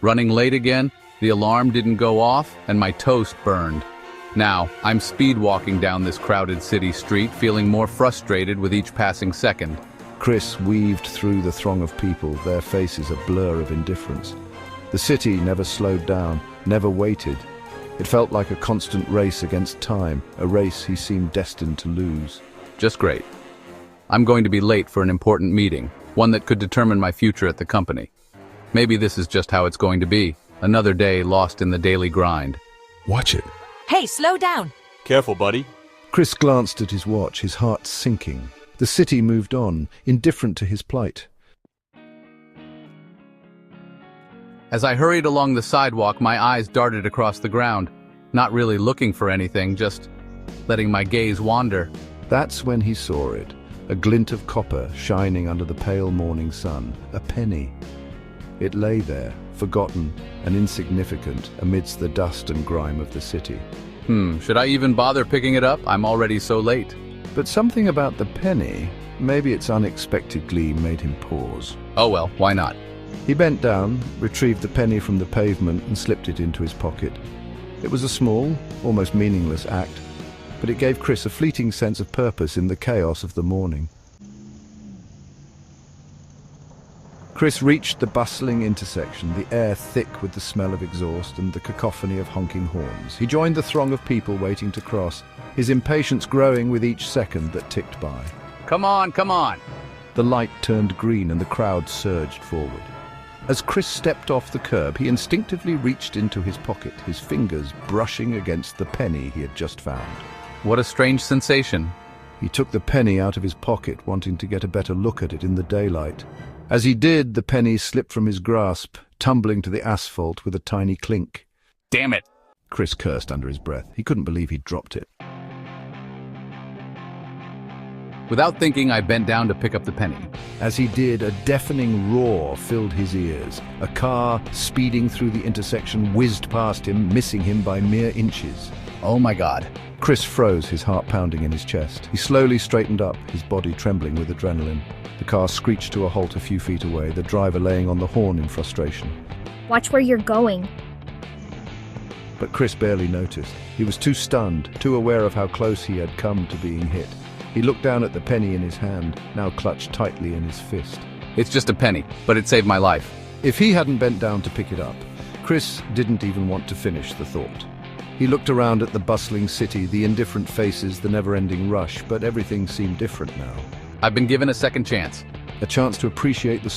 Running late again, the alarm didn't go off, and my toast burned. Now, I'm speed walking down this crowded city street, feeling more frustrated with each passing second. Chris weaved through the throng of people, their faces a blur of indifference. The city never slowed down, never waited. It felt like a constant race against time, a race he seemed destined to lose. Just great. I'm going to be late for an important meeting, one that could determine my future at the company. Maybe this is just how it's going to be, another day lost in the daily grind. Watch it. Hey, slow down! Careful, buddy. Chris glanced at his watch, his heart sinking. The city moved on, indifferent to his plight. As I hurried along the sidewalk, my eyes darted across the ground, not really looking for anything, just letting my gaze wander. That's when he saw it, a glint of copper shining under the pale morning sun, a penny. It lay there, forgotten and insignificant amidst the dust and grime of the city. Should I even bother picking it up? I'm already so late. But something about the penny, maybe its unexpected gleam, made him pause. Oh well, why not? He bent down, retrieved the penny from the pavement and slipped it into his pocket. It was a small, almost meaningless act, but it gave Chris a fleeting sense of purpose in the chaos of the morning. Chris reached the bustling intersection, the air thick with the smell of exhaust and the cacophony of honking horns. He joined the throng of people waiting to cross, his impatience growing with each second that ticked by. Come on, come on! The light turned green and the crowd surged forward. As Chris stepped off the curb, he instinctively reached into his pocket, his fingers brushing against the penny he had just found. What a strange sensation. He took the penny out of his pocket, wanting to get a better look at it in the daylight. As he did, the penny slipped from his grasp, tumbling to the asphalt with a tiny clink. Damn it! Chris cursed under his breath. He couldn't believe he'd dropped it. Without thinking, I bent down to pick up the penny. As he did, a deafening roar filled his ears. A car, speeding through the intersection, whizzed past him, missing him by mere inches. Oh my God. Chris froze, his heart pounding in his chest. He slowly straightened up, his body trembling with adrenaline. The car screeched to a halt a few feet away, the driver laying on the horn in frustration. Watch where you're going. But Chris barely noticed. He was too stunned, too aware of how close he had come to being hit. He looked down at the penny in his hand, now clutched tightly in his fist. It's just a penny, but it saved my life. If he hadn't bent down to pick it up, Chris didn't even want to finish the thought. He looked around at the bustling city, the indifferent faces, the never-ending rush, but everything seemed different now. I've been given a second chance. A chance to appreciate the